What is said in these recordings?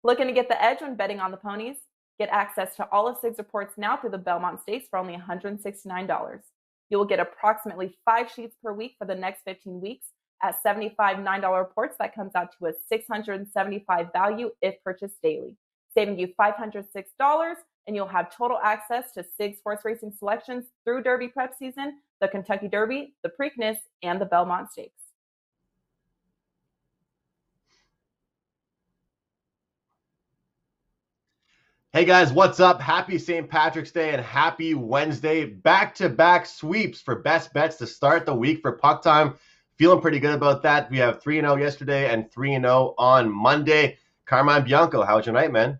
Looking to get the edge when betting on the ponies? Get access to all of SIG's reports now through the Belmont Stakes for only $169. You will get approximately 5 sheets per week for the next 15 weeks at $75 $9 reports. That comes out to a $675 value if purchased daily, saving you $506, and you'll have total access to SIG's horse racing selections through Derby prep season, the Kentucky Derby, the Preakness, and the Belmont Stakes. Hey guys, what's up? Happy St. Patrick's Day and happy Wednesday. Back-to-back sweeps for best bets to start the week for Puck Time. Feeling pretty good about that. We have 3-0 yesterday and 3-0 on Monday. Carmine, Bianco, how was your night, man?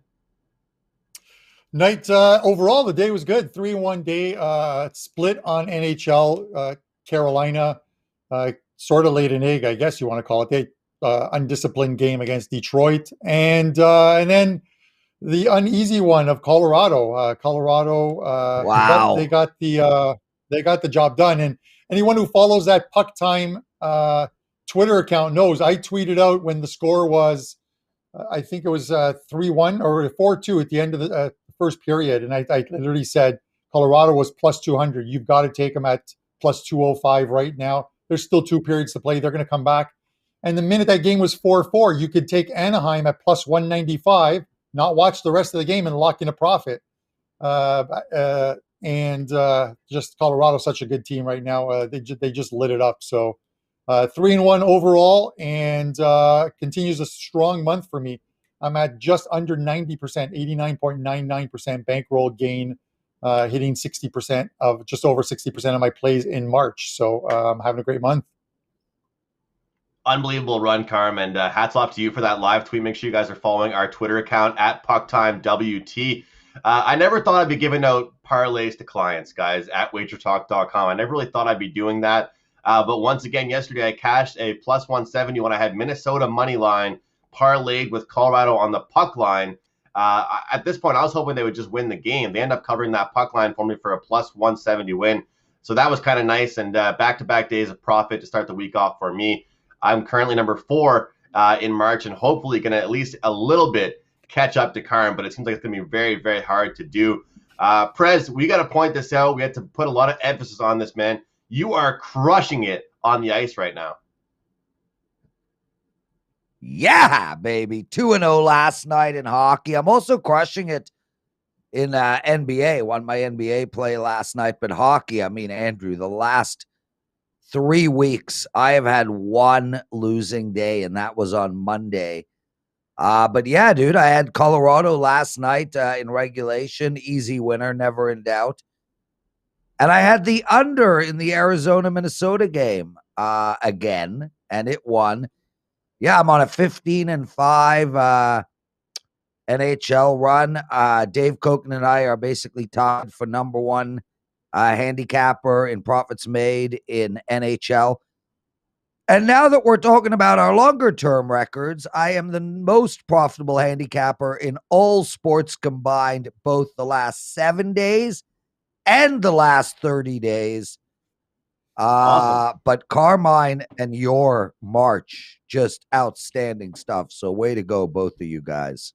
Night, overall, the day was good. 3-1 day, split on NHL. Carolina sort of laid an egg, I guess you want to call it. They undisciplined game against Detroit. And then the uneasy one of Colorado. Wow. They got the job done. And anyone who follows that Puck Time Twitter account knows I tweeted out when the score was, I think it was 3-1 or 4-2 at the end of the first period. And I literally said, Colorado was plus 200. You've got to take them at plus 205 right now. There's still 2 periods to play. They're going to come back. And the minute that game was 4-4, you could take Anaheim at plus 195, not watch the rest of the game and lock in a profit. Just Colorado's such a good team right now. They just lit it up. So 3-1 overall, and continues a strong month for me. I'm at just under 90%, 89.99% bankroll gain, hitting 60% of just over 60% of my plays in March. So I'm having a great month. Unbelievable run, Carm, and hats off to you for that live tweet. Make sure you guys are following our Twitter account at PuckTimeWT. I never thought I'd be giving out parlays to clients, guys, at WagerTalk.com. I never really thought I'd be doing that. But once again, yesterday I cashed a plus 170 when I had Minnesota money line parlayed with Colorado on the puck line. At this point, I was hoping they would just win the game. They end up covering that puck line for me for a plus 170 win. So that was kind of nice, and back-to-back days of profit to start the week off for me. I'm currently number 4 in March, and hopefully going to at least a little bit catch up to Carm, but it seems like it's going to be very, very hard to do. Prez, we got to point this out. We had to put a lot of emphasis on this, man. You are crushing it on the ice right now. Yeah, baby. 2-0 last night in hockey. I'm also crushing it in NBA. Won my NBA play last night, but hockey, I mean, Andrew, the last 3 weeks, I have had one losing day, and that was on Monday. But yeah, dude, I had Colorado last night in regulation. Easy winner, never in doubt. And I had the under in the Arizona-Minnesota game again, and it won. Yeah, I'm on a 15-5 NHL run. Dave Koken and I are basically tied for number 1 handicapper in profits made in NHL. And now that we're talking about our longer-term records, I am the most profitable handicapper in all sports combined, both the last 7 days and the last 30 days. Awesome. But Carmine and your March, just outstanding stuff. So way to go, both of you guys.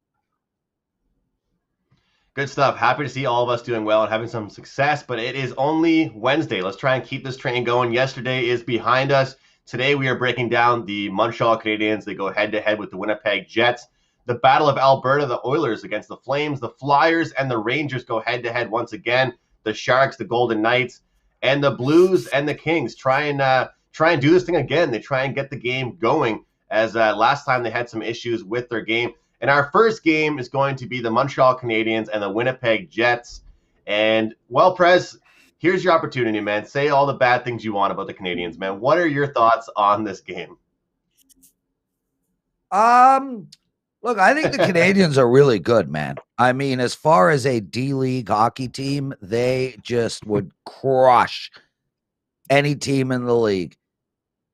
Good stuff. Happy to see all of us doing well and having some success, but it is only Wednesday. Let's try and keep this train going. Yesterday is behind us. Today we are breaking down the Montreal Canadiens. They go head-to-head with the Winnipeg Jets. The Battle of Alberta, the Oilers against the Flames. The Flyers and the Rangers go head-to-head once again. The Sharks, the Golden Knights, and the Blues and the Kings try and do this thing again. They try and get the game going, as last time they had some issues with their game. And our first game is going to be the Montreal Canadiens and the Winnipeg Jets. And, well, Prez, here's your opportunity, man. Say all the bad things you want about the Canadiens, man. What are your thoughts on this game? Look, I think the Canadiens are really good, man. I mean, as far as a D-League hockey team, they just would crush any team in the league.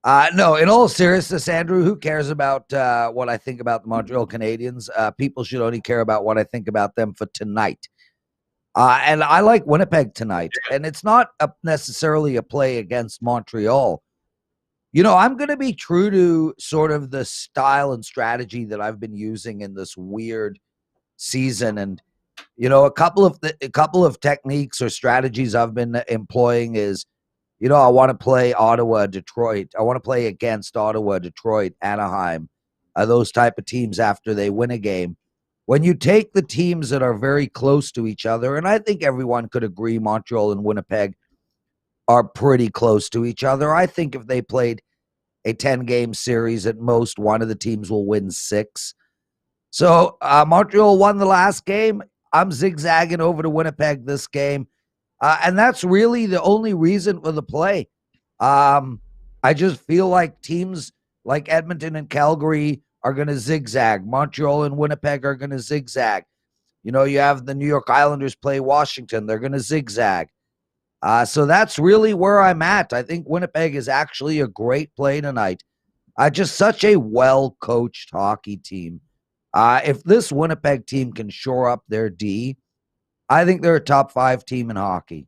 No, in all seriousness, Andrew, who cares about what I think about the Montreal Canadiens? People should only care about what I think about them for tonight. And I like Winnipeg tonight. And it's not necessarily a play against Montreal. You know, I'm going to be true to sort of the style and strategy that I've been using in this weird season. And a couple of techniques or strategies I've been employing is, I want to play Ottawa, Detroit. I want to play against Ottawa, Detroit, Anaheim, those type of teams after they win a game. When you take the teams that are very close to each other, and I think everyone could agree Montreal and Winnipeg are pretty close to each other. I think if they played a 10-game series, at most one of the teams will win 6. So Montreal won the last game. I'm zigzagging over to Winnipeg this game. And that's really the only reason for the play. I just feel like teams like Edmonton and Calgary are going to zigzag. Montreal and Winnipeg are going to zigzag. You have the New York Islanders play Washington. They're going to zigzag. So that's really where I'm at. I think Winnipeg is actually a great play tonight. Just such a well-coached hockey team. If this Winnipeg team can shore up their D, I think they're a top 5 team in hockey.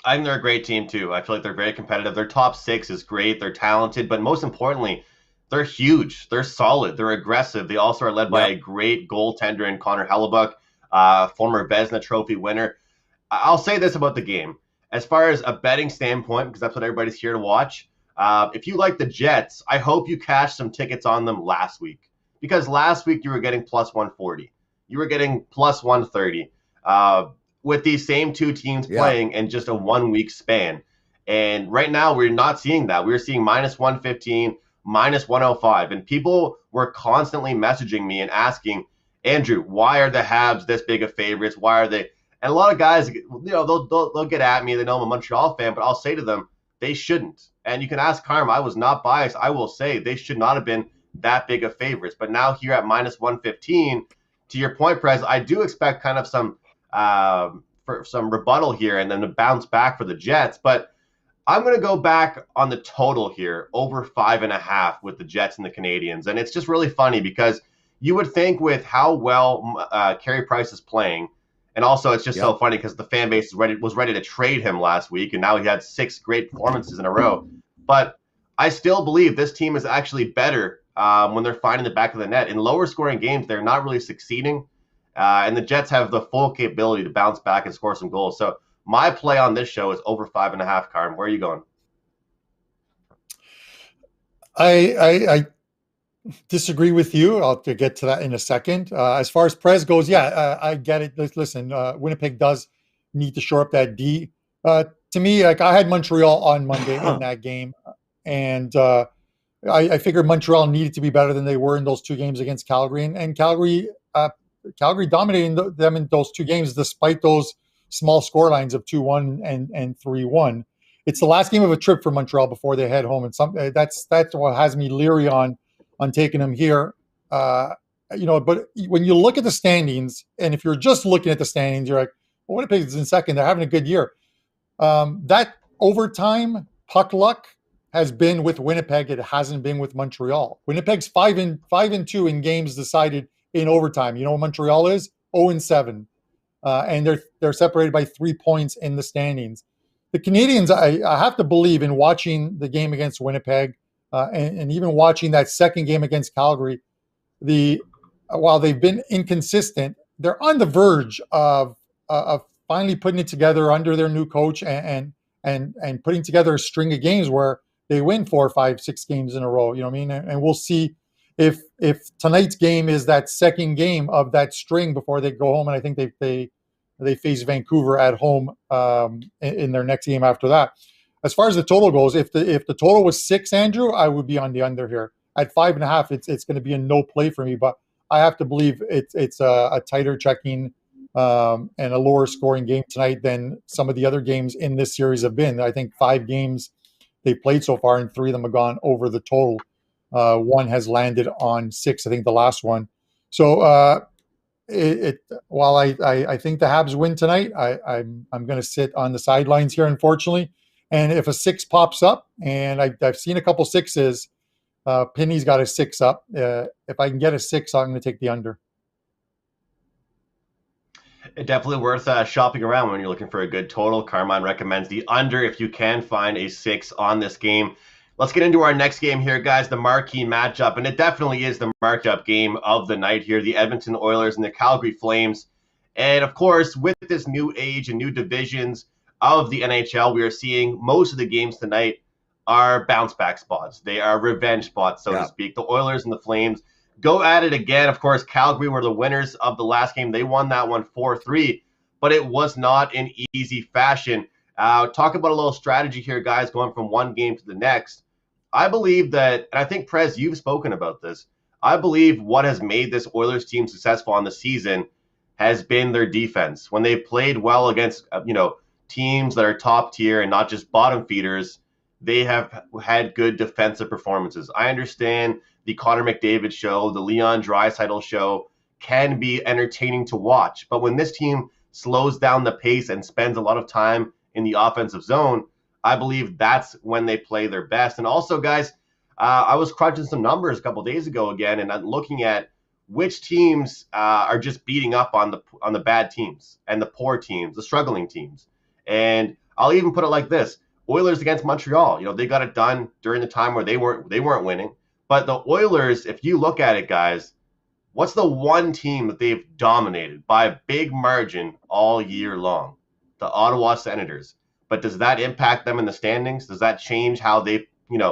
I think they're a great team too. I feel like they're very competitive. Their top 6 is great. They're talented, but most importantly, they're huge. They're solid. They're aggressive. They also are led by a great goaltender in Connor Hellebuck, former Vezina Trophy winner. I'll say this about the game. As far as a betting standpoint, because that's what everybody's here to watch, if you like the Jets, I hope you cashed some tickets on them last week. Because last week you were getting plus 140. You were getting plus 130 with these same 2 teams playing in just a 1-week span. And right now we're not seeing that. We're seeing minus 115, minus 105. And people were constantly messaging me and asking, Andrew, why are the Habs this big of favorites? Why are they? And a lot of guys, they'll get at me. They know I'm a Montreal fan, but I'll say to them, they shouldn't. And you can ask Carm, I was not biased. I will say they should not have been that big of favorites. But now here at minus 115, to your point, Prez, I do expect kind of some rebuttal here and then to bounce back for the Jets. But I'm going to go back on the total here, over 5.5 with the Jets and the Canadiens. And it's just really funny because you would think with how well Carey Price is playing, and also it's just so funny because the fan base was ready to trade him last week, and now he had 6 great performances in a row. But I still believe this team is actually better when they're finding the back of the net. In lower scoring games, they're not really succeeding. And the Jets have the full capability to bounce back and score some goals. So my play on this show is over 5.5, Carm. Where are you going? I disagree with you. I'll get to that in a second. As far as Prez goes, I get it. Listen, Winnipeg does need to shore up that D. To me, like I had Montreal on Monday in that game, and I figured Montreal needed to be better than they were in those 2 games against Calgary, and Calgary dominating them in those 2 games despite those small score lines of 2-1 and 3-1. It's the last game of a trip for Montreal before they head home, and that's what has me leery on taking them here. But when you look at the standings, and if you're just looking at the standings, you're like, well, Winnipeg is in second. They're having a good year. That overtime puck luck has been with Winnipeg. It hasn't been with Montreal. Winnipeg's 5-2 in games decided in overtime. You know what Montreal is? 0-7. And they're separated by 3 points in the standings. The Canadiens, I have to believe in watching the game against Winnipeg and even watching that second game against Calgary, while they've been inconsistent, they're on the verge of finally putting it together under their new coach and putting together a string of games where they win 4, 5, 6 games in a row. You know what I mean? And we'll see if tonight's game is that second game of that string before they go home. And I think they face Vancouver at home in their next game after that. As far as the total goes, if the total was 6, Andrew, I would be on the under here. At 5.5, it's going to be a no play for me. But I have to believe it's a tighter checking and a lower scoring game tonight than some of the other games in this series have been. I think 5 games they played so far, and 3 of them have gone over the total. 1 has landed on 6, I think the last one. So while I think the Habs win tonight, I'm going to sit on the sidelines here, unfortunately. And if a 6 pops up, and I've seen a couple 6s, Penny's got a 6 up. If I can get a 6, I'm going to take the under. It's definitely worth shopping around when you're looking for a good total. Carmine recommends the under if you can find a 6 on this game. Let's get into our next game here, guys, the marquee matchup, and it definitely is the marked-up game of the night here, the Edmonton Oilers and the Calgary Flames. And, of course, with this new age and new divisions of the NHL, we are seeing most of the games tonight are bounce-back spots. They are revenge spots, so to speak. The Oilers and the Flames go at it again. Of course, Calgary were the winners of the last game. They won that one 4-3, but it was not in easy fashion. Talk about a little strategy here, guys, going from one game to the next. I believe that, and I think, Prez, you've spoken about this, I believe what has made this Oilers team successful on the season has been their defense. When they've played well against, teams that are top tier and not just bottom feeders, they have had good defensive performances. I understand the Connor McDavid show, the Leon Draisaitl show can be entertaining to watch, but when this team slows down the pace and spends a lot of time in the offensive zone, I believe that's when they play their best. And also, guys, I was crunching some numbers a couple days ago again, and I'm looking at which teams are just beating up on the bad teams and the poor teams, the struggling teams. And I'll even put it like this: Oilers against Montreal. They got it done during the time where they weren't winning. But the Oilers, if you look at it, guys, what's the one team that they've dominated by a big margin all year long? The Ottawa Senators. But does that impact them in the standings? Does that change how they,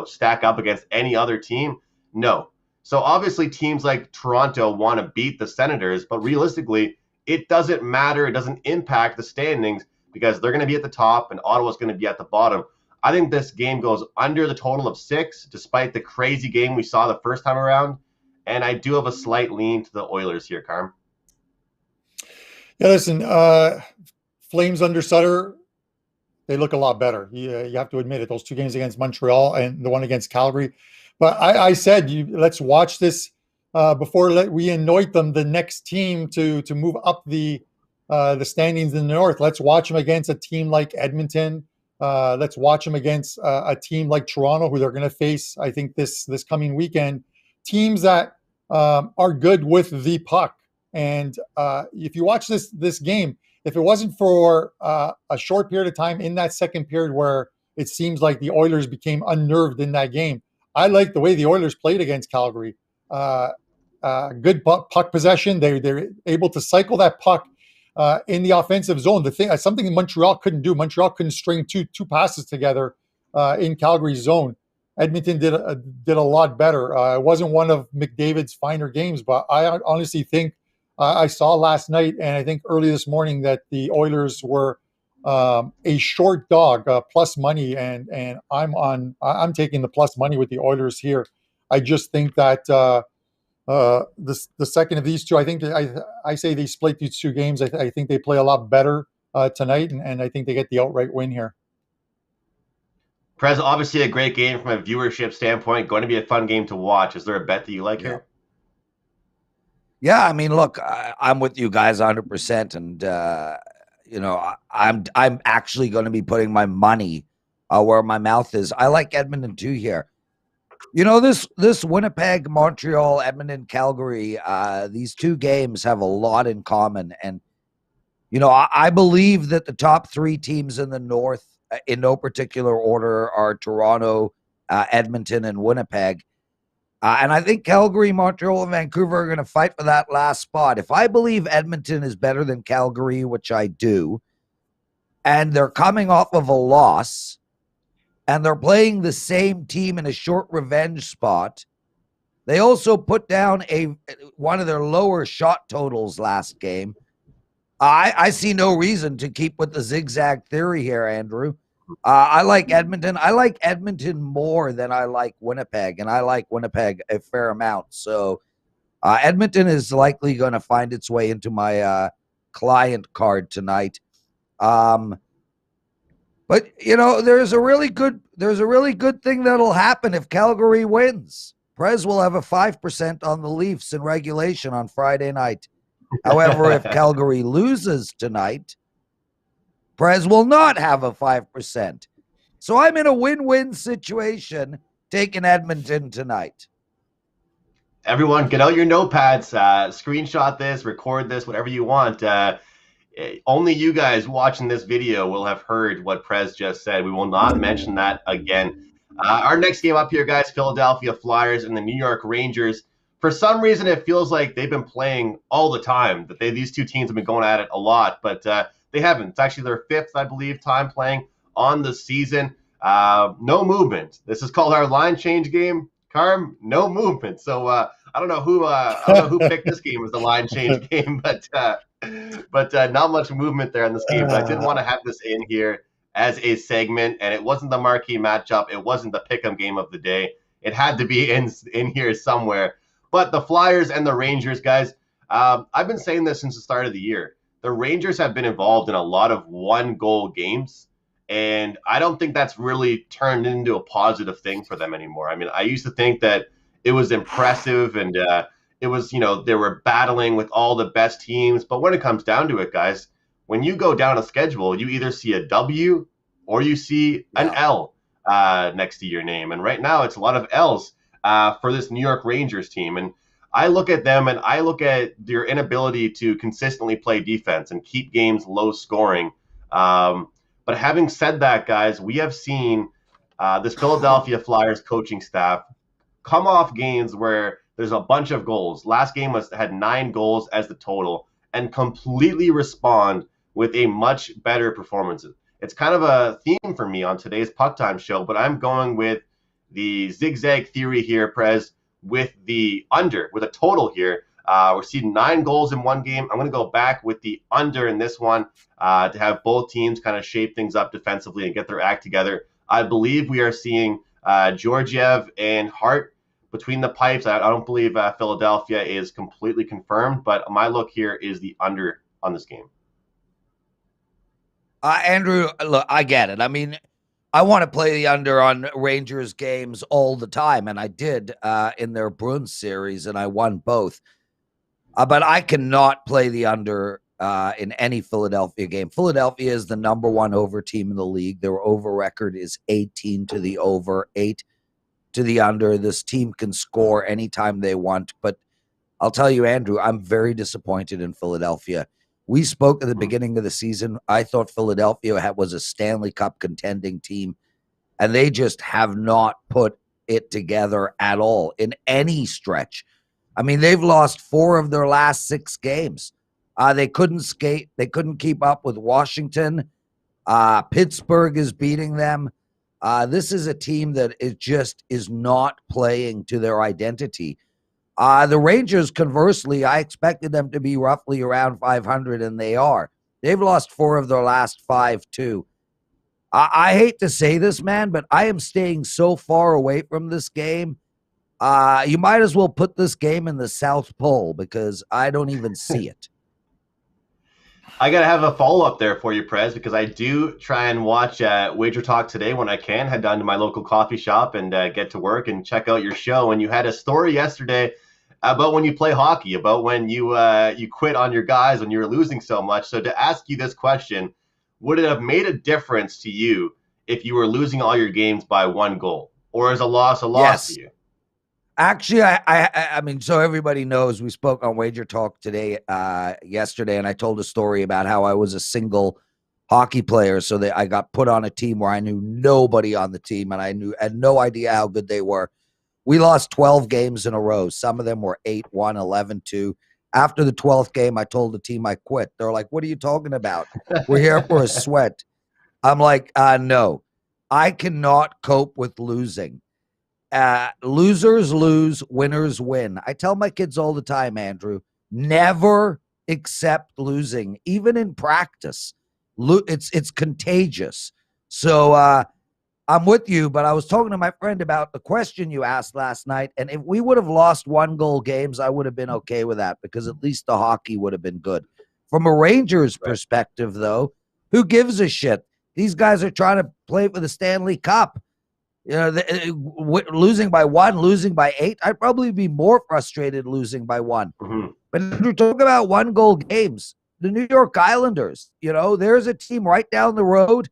stack up against any other team? No. So obviously teams like Toronto want to beat the Senators, but realistically, it doesn't matter. It doesn't impact the standings because they're going to be at the top and Ottawa's going to be at the bottom. I think this game goes under the total of 6, despite the crazy game we saw the first time around. And I do have a slight lean to the Oilers here, Carm. Yeah, listen, Flames under Sutter, they look a lot better. You have to admit it. Those 2 games against Montreal and the one against Calgary. But I said, let's watch this before we anoint them the next team to move up the standings in the North. Let's watch them against a team like Edmonton. Let's watch them against a team like Toronto, who they're going to face, I think, this coming weekend. Teams that are good with the puck. And if you watch this game, if it wasn't for a short period of time in that second period where it seems like the Oilers became unnerved in that game, I like the way the Oilers played against Calgary. Good puck possession. They're able to cycle that puck in the offensive zone. Something Montreal couldn't do. Montreal couldn't string two passes together in Calgary's zone. Edmonton did a lot better. It wasn't one of McDavid's finer games, but I honestly think I saw last night and I think early this morning that the Oilers were a short dog, plus money, and I'm taking the plus money with the Oilers here. I just think that the second of these two, I think I say they split these 2 games. I think they play a lot better tonight, and I think they get the outright win here. Prez, obviously a great game from a viewership standpoint. Going to be a fun game to watch. Is there a bet that you like here? Yeah, I mean, look, I'm with you guys 100%, and I'm actually going to be putting my money where my mouth is. I like Edmonton too here. This Winnipeg, Montreal, Edmonton, Calgary, these 2 games have a lot in common, and I believe that the top 3 teams in the North, in no particular order, are Toronto, Edmonton, and Winnipeg. And I think Calgary, Montreal, and Vancouver are going to fight for that last spot. If I believe Edmonton is better than Calgary, which I do, and they're coming off of a loss, and they're playing the same team in a short revenge spot, they also put down one of their lower shot totals last game. I see no reason to keep with the zigzag theory here, Andrew. I like Edmonton. I like Edmonton more than I like Winnipeg, and I like Winnipeg a fair amount. So Edmonton is likely going to find its way into my client card tonight. But there's a really good thing that'll happen if Calgary wins. Prez will have a 5% on the Leafs in regulation on Friday night. However, if Calgary loses tonight, Prez will not have a 5%. So I'm in a win-win situation taking Edmonton tonight. Everyone, get out your notepads, screenshot this, record this, whatever you want. Only you guys watching this video will have heard what Prez just said. We will not mention that again. Our next game up here, guys, Philadelphia Flyers and the New York Rangers. For some reason, it feels like they've been playing all the time. That these two teams have been going at it a lot, but they haven't. It's actually their fifth, I believe, time playing on the season. No movement. This is called our line change game. Carm, no movement. So I don't know who picked this game as the line change game, but not much movement there in this game. But I did want to have this in here as a segment, and it wasn't the marquee matchup. It wasn't the pick'em game of the day. It had to be in here somewhere. But the Flyers and the Rangers, guys, I've been saying this since the start of the year. The Rangers have been involved in a lot of one-goal games, and I don't think that's really turned into a positive thing for them anymore. I mean, I used to think that it was impressive and it was, they were battling with all the best teams. But when it comes down to it, guys, when you go down a schedule, you either see a W or you see an L next to your name. And right now it's a lot of L's for this New York Rangers team. And I look at them and I look at their inability to consistently play defense and keep games low scoring. But having said that, guys, we have seen this Philadelphia Flyers coaching staff come off games where there's a bunch of goals. Last game had 9 goals as the total and completely respond with a much better performance. It's kind of a theme for me on today's Puck Time show, but I'm going with the zigzag theory here, Prez, with the under, with a total here. We're seeing 9 goals in one game. I'm going to go back with the under in this one to have both teams kind of shape things up defensively and get their act together. I believe we are seeing Georgiev and Hart between the pipes. I don't believe Philadelphia is completely confirmed, but my look here is the under on this game. Andrew, look, I get it. I mean, I want to play the under on Rangers games all the time, and I did in their Bruins series, and I won both. But I cannot play the under in any Philadelphia game. Philadelphia is the number 1 over team in the league. Their over record is 18 to the over, 8 to the under. This team can score anytime they want. But I'll tell you, Andrew, I'm very disappointed in Philadelphia. We spoke at the beginning of the season. I thought Philadelphia was a Stanley Cup contending team, and they just have not put it together at all in any stretch. I mean, they've lost 4 of their last 6 games. They couldn't skate. They couldn't keep up with Washington. Pittsburgh is beating them. This is a team that is not playing to their identity. The Rangers, conversely, I expected them to be roughly around 500, and they are. They've lost 4 of their last 5, too. I hate to say this, man, but I am staying so far away from this game. You might as well put this game in the South Pole because I don't even see it. I got to have a follow-up there for you, Prez, because I do try and watch WagerTalk today when I can. Head down to my local coffee shop and get to work and check out your show. And you had a story yesterday about when you play hockey, about when you quit on your guys when you were losing so much. So to ask you this question, would it have made a difference to you if you were losing all your games by 1 goal? Or is a loss Yes. to you? Actually, I mean, so everybody knows we spoke on WagerTalk today, yesterday, and I told a story about how I was a single hockey player, so that I got put on a team where I knew nobody on the team, and I had no idea how good they were. We lost 12 games in a row. Some of them were 8-1, 11-2. After the 12th game, I told the team I quit. They're like, "What are you talking about? We're here for a sweat." I'm like, no, I cannot cope with losing. Losers lose, winners win. I tell my kids all the time, Andrew, never accept losing, even in practice. It's contagious. So I'm with you, but I was talking to my friend about the question you asked last night, and if we would have lost 1-goal games, I would have been okay with that because at least the hockey would have been good. From a Rangers perspective, though, who gives a shit? These guys are trying to play for the Stanley Cup. Losing by 1, losing by 8, I'd probably be more frustrated losing by 1. Mm-hmm. But if you talk about 1-goal games, the New York Islanders, there's a team right down the road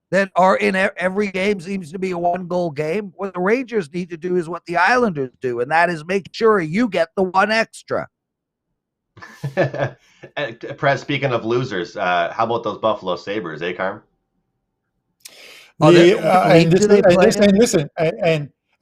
that are in every game seems to be a 1-goal game. What the Rangers need to do is what the Islanders do, and that is make sure you get the 1 extra. Prez, speaking of losers, how about those Buffalo Sabres, Carm? Oh, The,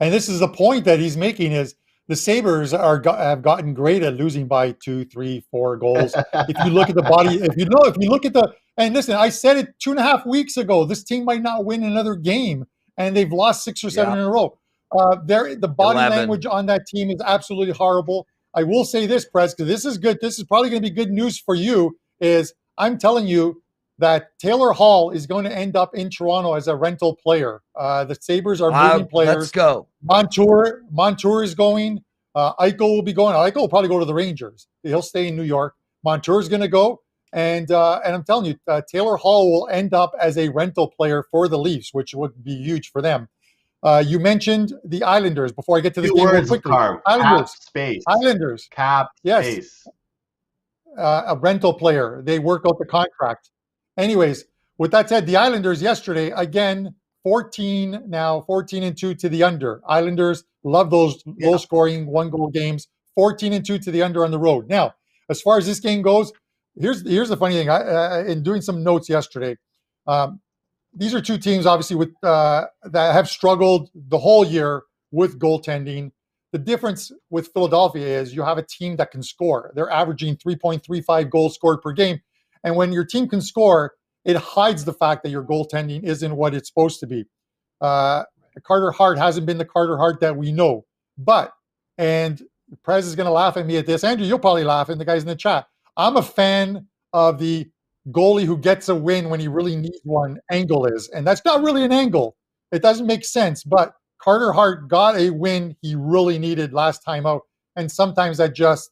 and this is the point that he's making is the Sabres have gotten great at losing by 2, 3, 4 goals. If you look at the body, if you look at the, and listen, I said it 2.5 weeks ago, this team might not win another game, and they've lost 6 or 7 in a row. The body 11. language on that team is absolutely horrible. I will say this, Prez, because this is good. This is probably going to be good news for you. Is I'm telling you that Taylor Hall is going to end up in Toronto as a rental player. The Sabres are moving players. Let's go. Montour is going. Eichel will be going. Eichel will probably go to the Rangers. He'll stay in New York. Montour is going to go. And I'm telling you, Taylor Hall will end up as a rental player for the Leafs, which would be huge for them. You mentioned the Islanders. Before I get to this game real quickly. Islanders. Cap space. Islanders. Cap space. A rental player. They work out the contract. Anyways, with that said, the Islanders yesterday, again, 14-2 to the under. Islanders love those low-scoring one-goal games. 14-2 to the under on the road. Now, as far as this game goes, here's the funny thing. In doing some notes yesterday, these are two teams, obviously, with that have struggled the whole year with goaltending. The difference with Philadelphia is you have a team that can score. They're averaging 3.35 goals scored per game. And when your team can score, it hides the fact that your goaltending isn't what it's supposed to be. Carter Hart hasn't been the Carter Hart that we know. But, and Prez is going to laugh at me at this. Andrew, you'll probably laugh, and the guys in the chat. I'm a fan of the goalie who gets a win when he really needs one. Angle is. And that's not really an angle. It doesn't make sense. But Carter Hart got a win he really needed last time out. And sometimes that just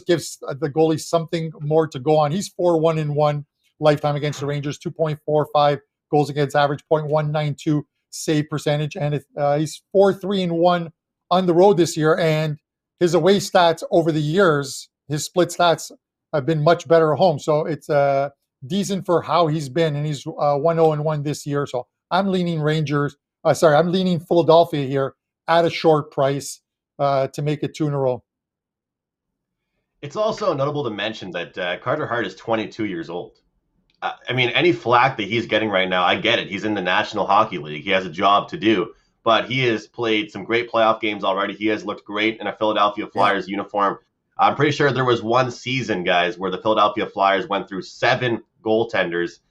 gives the goalie something more to go on. He's 4-1-1 lifetime against the Rangers, 2.45 goals against average, 0.192 save percentage, and he's 4-3-1 on the road this year. And his away stats over the years, his split stats have been much better at home. So it's decent for how he's been, and he's 1-0-1 this year. So I'm leaning I'm leaning Philadelphia here at a short price to make it 2 in a row. It's also notable to mention that Carter Hart is 22 years old. I mean, any flack that he's getting right now, I get it. He's in the National Hockey League. He has a job to do. But he has played some great playoff games already. He has looked great in a Philadelphia Flyers uniform. I'm pretty sure there was one season, guys, where the Philadelphia Flyers went through 7 goaltenders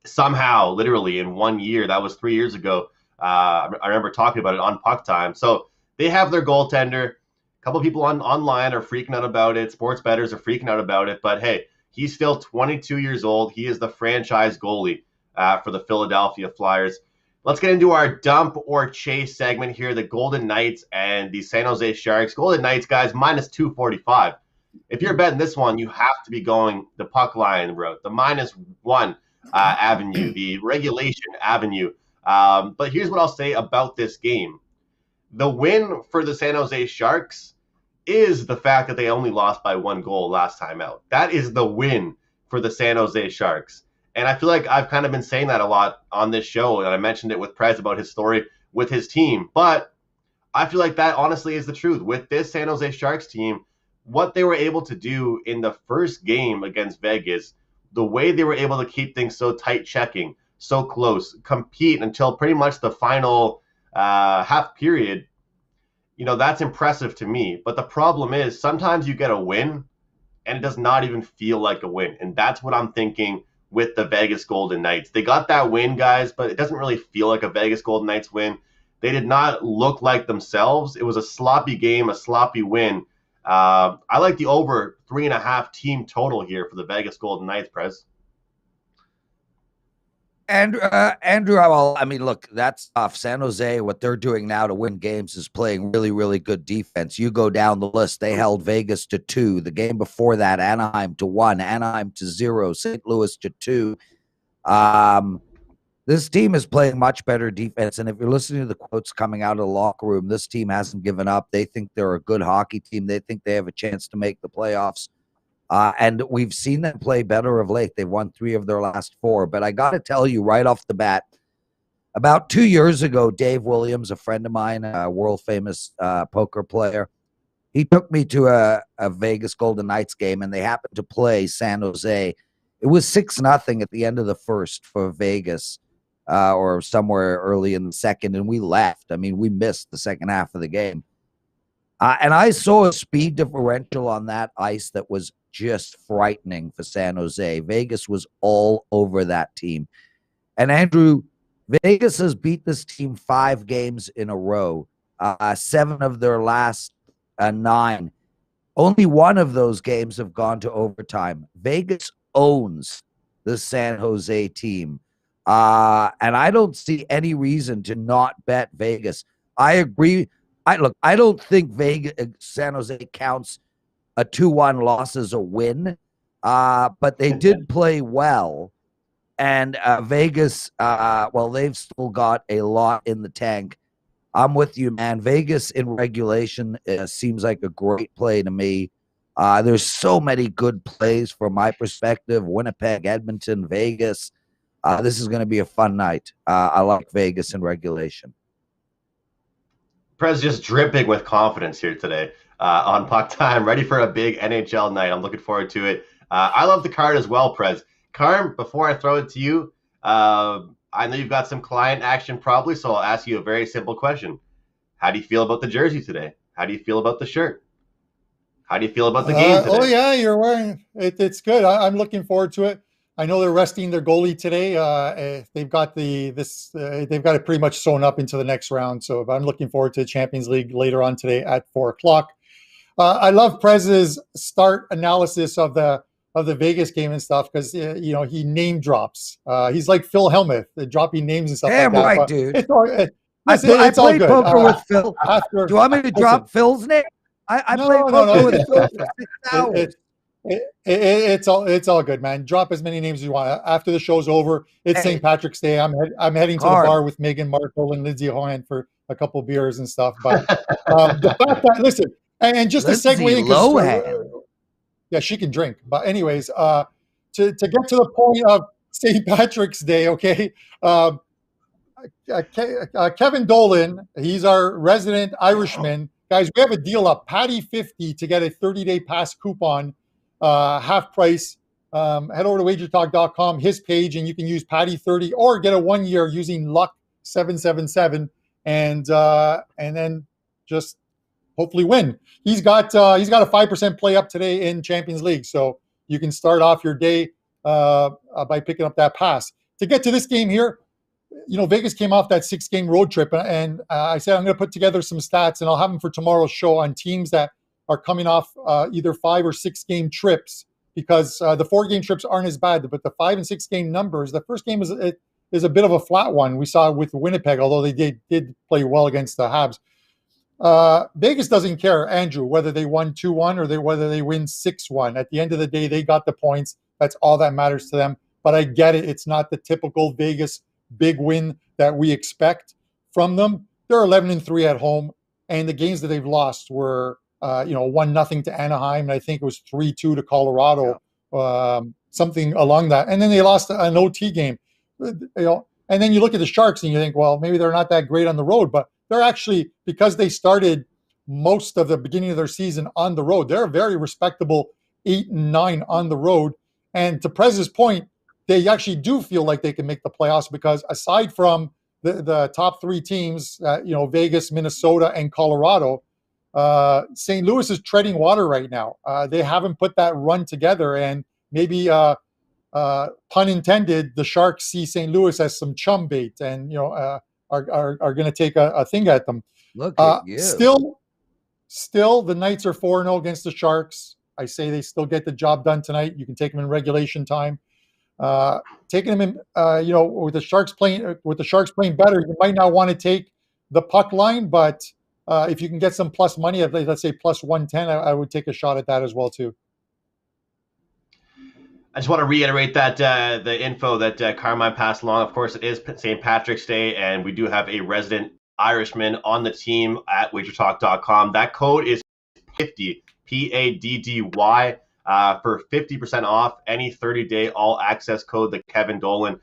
somehow, literally, in 1 year. That was 3 years ago. I remember talking about it on Puck Time. So they have their goaltender. A couple of people online are freaking out about it. Sports bettors are freaking out about it. But, hey, he's still 22 years old. He is the franchise goalie for the Philadelphia Flyers. Let's get into our dump or chase segment here. The Golden Knights and the San Jose Sharks. Golden Knights, guys, minus 245. If you're betting this one, you have to be going the puck line route, the -1 avenue, the regulation avenue. But here's what I'll say about this game. The win for the San Jose Sharks is the fact that they only lost by 1 goal last time out. That is the win for the San Jose Sharks. And I feel like I've kind of been saying that a lot on this show, and I mentioned it with Prez about his story with his team. But I feel like that honestly is the truth. With this San Jose Sharks team, what they were able to do in the first game against Vegas, the way they were able to keep things so tight checking, so close, compete until pretty much the final half period, that's impressive to me. But the problem is sometimes you get a win and it does not even feel like a win. And that's what I'm thinking with the Vegas Golden Knights. They got that win, guys, but it doesn't really feel like a Vegas Golden Knights win. They did not look like themselves. It was a sloppy game, a sloppy win. I like the over 3.5 team total here for the Vegas Golden Knights, Prez. Andrew, look, that's tough. San Jose, what they're doing now to win games is playing really, really good defense. You go down the list. They held Vegas to 2. The game before that, Anaheim to 1, Anaheim to 0, St. Louis to 2. This team is playing much better defense. And if you're listening to the quotes coming out of the locker room, this team hasn't given up. They think they're a good hockey team. They think they have a chance to make the playoffs. And we've seen them play better of late. They've won 3 of their last 4. But I got to tell you right off the bat, about 2 years ago, Dave Williams, a friend of mine, a world-famous poker player, he took me to a Vegas Golden Knights game, and they happened to play San Jose. It was 6-0 at the end of the first for Vegas. or somewhere early in the second, and we left. I mean, we missed the second half of the game. And I saw a speed differential on that ice that was just frightening for San Jose. Vegas was all over that team. And Andrew, Vegas has beat this team 5 games in a row, 7 of their last 9. Only one of those games have gone to overtime. Vegas owns the San Jose team. And I don't see any reason to not bet Vegas. I agree. I don't think San Jose counts a 2-1 loss as a win, but they did play well. And Vegas, well, they've still got a lot in the tank. I'm with you, man. Vegas in regulation seems like a great play to me. There's so many good plays from my perspective. Winnipeg, Edmonton, Vegas. This is going to be a fun night. I like Vegas in regulation. Prez just dripping with confidence here today on Puck Time, ready for a big NHL night. I'm looking forward to it. I love the card as well, Prez. Carm, before I throw it to you, I know you've got some client action probably, so I'll ask you a very simple question. How do you feel about the jersey today? How do you feel about the shirt? How do you feel about the game today? Oh, yeah, you're wearing it. It's good. I'm looking forward to it. I know they're resting their goalie today. They've got they've got it pretty much sewn up into the next round. So I'm looking forward to the Champions League later on today at 4:00. I love Prez's start analysis of the Vegas game and stuff because he name drops. He's like Phil Hellmuth, dropping names and stuff like that. Damn right, dude. It's all, I played good. poker with Phil. Do you want me to drop Phil's name? I played poker with Phil for 6 hours. It's all good, man. Drop as many names as you want. After the show's over, it's St. Patrick's Day. I'm heading to the bar with Meghan Markle and Lindsay Lohan for a couple of beers and stuff. But the fact that, listen, and just to segue in, yeah, she can drink. But anyways, to get to the point of St. Patrick's Day, okay. Kevin Dolan, he's our resident Irishman. Guys, we have a deal up, Patty 50 to get a 30-day pass coupon. Half price. Head over to WagerTalk.com, his page, and you can use Patty 30 or get a 1 year using Luck 777, and then just hopefully win. He's got a 5% play up today in Champions League, so you can start off your day by picking up that pass. To get to this game here, Vegas came off that 6-game road trip, and I said I'm going to put together some stats, and I'll have them for tomorrow's show on teams that are coming off either 5 or 6 game trips, because the 4-game trips aren't as bad, but the 5 and 6 game numbers, the first game is a bit of a flat one. We saw with Winnipeg, although they did play well against the Habs. Vegas doesn't care, Andrew, whether they won 2-1 or whether they win 6-1. At the end of the day, they got the points. That's all that matters to them. But I get it. It's not the typical Vegas big win that we expect from them. They're 11-3 at home, and the games that they've lost were 1-0 to Anaheim, and I think it was 3-2 to Colorado, something along that. And then they lost an OT game. And then you look at the Sharks and you think, well, maybe they're not that great on the road, but they're actually, because they started most of the beginning of their season on the road, they're a very respectable 8-9 on the road. And to Prez's point, they actually do feel like they can make the playoffs, because aside from the top 3 teams, Vegas, Minnesota, and Colorado, St. Louis is treading water right now. They haven't put that run together, and maybe, pun intended, the Sharks see St. Louis as some chum bait, and are going to take a thing at them. Look at you. Still, the Knights are 4-0 against the Sharks. I say they still get the job done tonight. You can take them in regulation time. Taking them in, with the Sharks playing better, you might not want to take the puck line, but if you can get some plus money, let's say plus 110, I would take a shot at that as well too. I just want to reiterate that the info that Carmine passed along. Of course, it is St. Patrick's Day, and we do have a resident Irishman on the team at WagerTalk.com. That code is 50, PADDY, for 50% off any 30-day all-access code that Kevin Dolan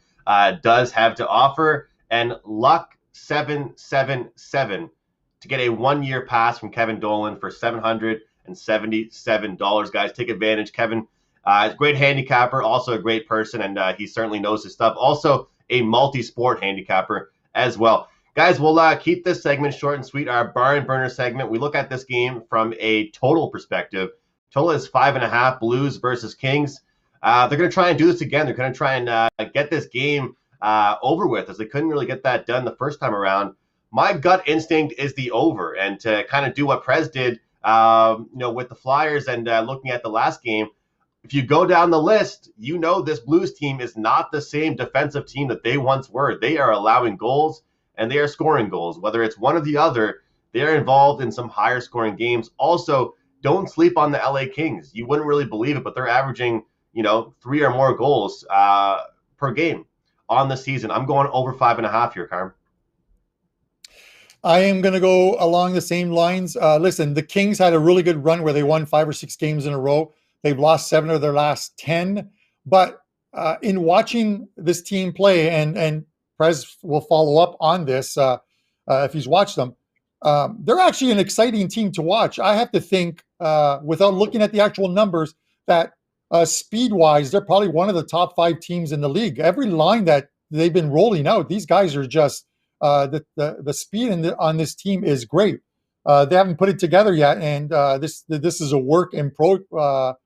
does have to offer. And Luck 777 to get a 1-year pass from Kevin Dolan for $777. Guys, take advantage. Kevin is a great handicapper, also a great person, and he certainly knows his stuff. Also, a multi-sport handicapper as well. Guys, we'll keep this segment short and sweet. Our barn burner segment, we look at this game from a total perspective. Total is 5.5, Blues versus Kings. They're going to try and do this again. They're going to try and get this game over with, as they couldn't really get that done the first time around. My gut instinct is the over, and to kind of do what Prez did, with the Flyers and looking at the last game. If you go down the list, this Blues team is not the same defensive team that they once were. They are allowing goals and they are scoring goals. Whether it's one or the other, they are involved in some higher scoring games. Also, don't sleep on the LA Kings. You wouldn't really believe it, but they're averaging, 3 or more goals per game on the season. I'm going over 5.5 here, Carm. I am going to go along the same lines. Listen, the Kings had a really good run where they won 5 or 6 games in a row. They've lost 7 of their last 10. But in watching this team play, and Prez will follow up on this if he's watched them, they're actually an exciting team to watch. I have to think, without looking at the actual numbers, that speed-wise, they're probably one of the top 5 teams in the league. Every line that they've been rolling out, these guys are just the speed on this team is great. They haven't put it together yet, and this is a work in progress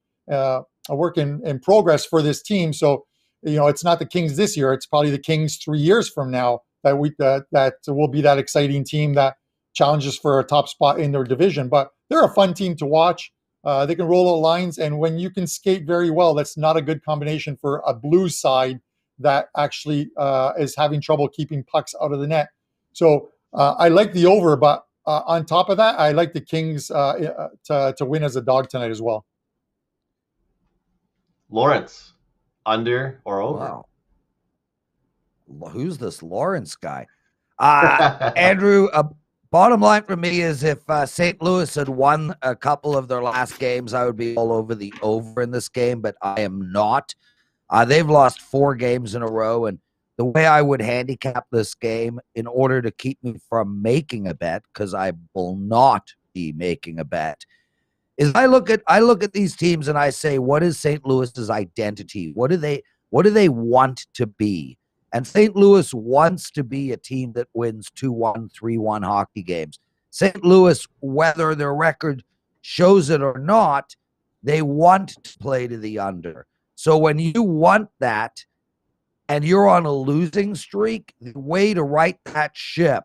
for this team. So, it's not the Kings this year. It's probably the Kings 3 years from now that will be that exciting team that challenges for a top spot in their division. But they're a fun team to watch. They can roll out lines, and when you can skate very well, that's not a good combination for a Blues side that actually is having trouble keeping pucks out of the net. So I like the over, but on top of that, I like the Kings to win as a dog tonight as well. Lawrence, under or over? Wow. Who's this Lawrence guy? Andrew, bottom line for me is if St. Louis had won a couple of their last games, I would be all over the over in this game, but I am not. They've lost 4 games in a row, and the way I would handicap this game in order to keep me from making a bet, because I will not be making a bet, is I look at these teams and I say, what is St. Louis's identity? What do they want to be? And St. Louis wants to be a team that wins 2-1, 3-1 hockey games. St. Louis, whether their record shows it or not, they want to play to the under. So when you want that and you're on a losing streak, the way to right that ship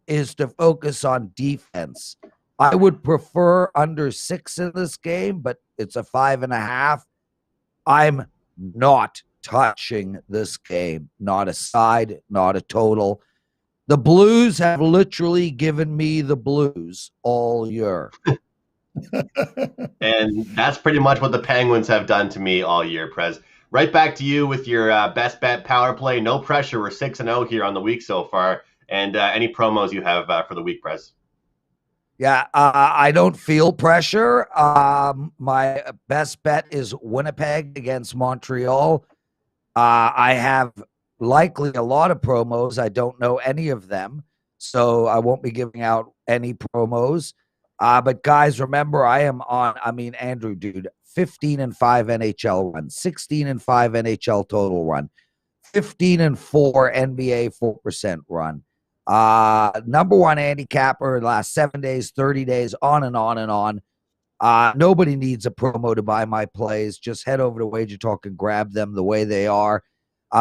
is to focus on defense. I would prefer under 6 in this game, but it's a 5.5. I'm not touching this game. Not a side, not a total. The Blues have literally given me the blues all year. And that's pretty much what the Penguins have done to me all year, Prez. Right back to you with your best bet power play. No pressure. We're 6-0 here on the week so far. And any promos you have for the week, Prez? Yeah, I don't feel pressure. My best bet is Winnipeg against Montreal. I have likely a lot of promos. I don't know any of them, so I won't be giving out any promos. But guys, remember, Andrew, dude, 15-5 NHL run, 16-5 NHL total run, 15-4 NBA 4% run. Number 1 handicapper in the last 7 days, 30 days, on and on and on. Nobody needs a promo to buy my plays. Just head over to WagerTalk and grab them the way they are.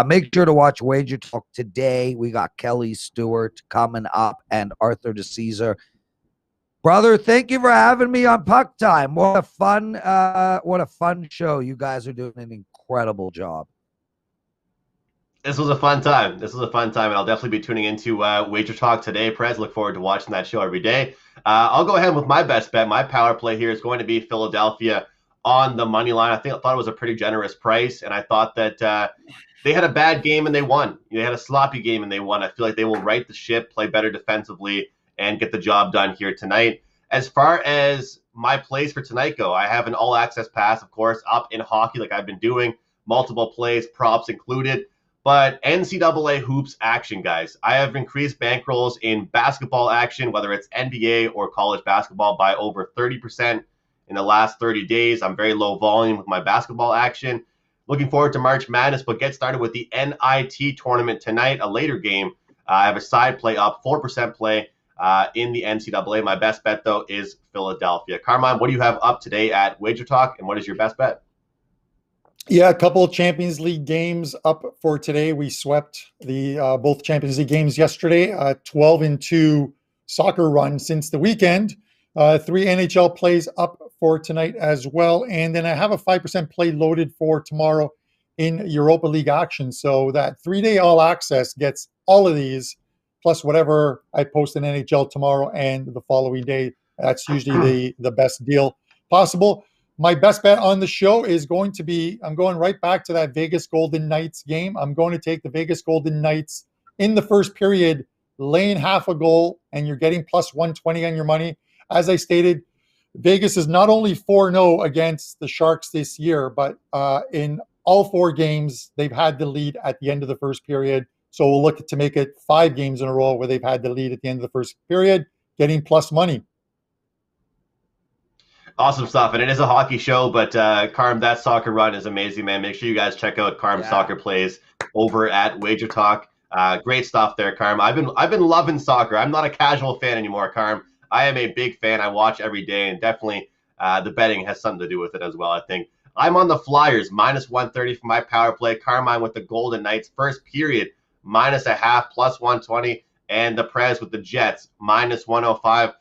Make sure to watch WagerTalk today. We got Kelly Stewart coming up and Arthur DeCesar. Brother, thank you for having me on Puck Time. What a fun show. You guys are doing an incredible job. This was a fun time. And I'll definitely be tuning into WagerTalk today, Prez. Look forward to watching that show every day. I'll go ahead with my best bet. My power play here is going to be Philadelphia on the money line. I thought it was a pretty generous price, and I thought that they had a bad game and they won. They had a sloppy game and they won. I feel like they will right the ship, play better defensively, and get the job done here tonight. As far as my plays for tonight go, I have an all-access pass, of course, up in hockey like I've been doing. Multiple plays, props included. But NCAA hoops action, guys. I have increased bankrolls in basketball action, whether it's NBA or college basketball, by over 30% in the last 30 days. I'm very low volume with my basketball action. Looking forward to March Madness, but get started with the NIT tournament tonight, a later game. I have a side play up, 4% play in the NCAA. My best bet, though, is Philadelphia. Carmine, what do you have up today at WagerTalk, and what is your best bet? Yeah, a couple of Champions League games up for today. We swept the both Champions League games yesterday. 12-2 soccer run since the weekend. 3 NHL plays up for tonight as well. And then I have a 5% play loaded for tomorrow in Europa League action. So that 3-day all access gets all of these, plus whatever I post in NHL tomorrow and the following day. That's usually the best deal possible. My best bet on the show is going to be, I'm going right back to that Vegas Golden Knights game. I'm going to take the Vegas Golden Knights in the first period, laying half a goal, and you're getting plus 120 on your money. As I stated, Vegas is not only 4-0 against the Sharks this year, but in all 4 games, they've had the lead at the end of the first period. So we'll look to make it 5 games in a row where they've had the lead at the end of the first period, getting plus money. Awesome stuff. And it is a hockey show, but Carm, that soccer run is amazing, man. Make sure you guys check out Carm's soccer plays over at WagerTalk. Great stuff there, Carm. I've been loving soccer. I'm not a casual fan anymore, Carm. I am a big fan. I watch every day, and definitely the betting has something to do with it as well, I think. I'm on the Flyers, minus 130 for my power play. Carmine with the Golden Knights, first period, minus a half, plus 120. And the Prez with the Jets, minus 105.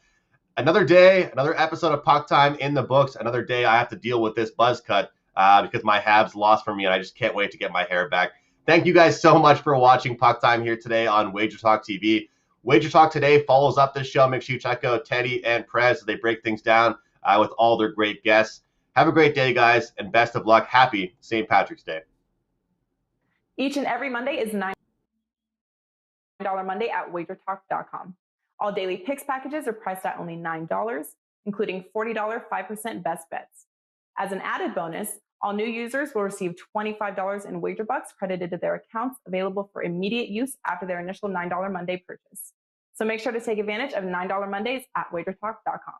Another day, another episode of Puck Time in the books. Another day I have to deal with this buzz cut because my Habs lost for me, and I just can't wait to get my hair back. Thank you guys so much for watching Puck Time here today on WagerTalk TV. WagerTalk today follows up this show. Make sure you check out Teddy and Prez as they break things down with all their great guests. Have a great day, guys, and best of luck. Happy St. Patrick's Day. Each and every Monday is $9 Monday at WagerTalk.com. All daily picks packages are priced at only $9, including $40 5% best bets. As an added bonus, all new users will receive $25 in wager bucks credited to their accounts, available for immediate use after their initial $9 Monday purchase. So make sure to take advantage of $9 Mondays at WagerTalk.com.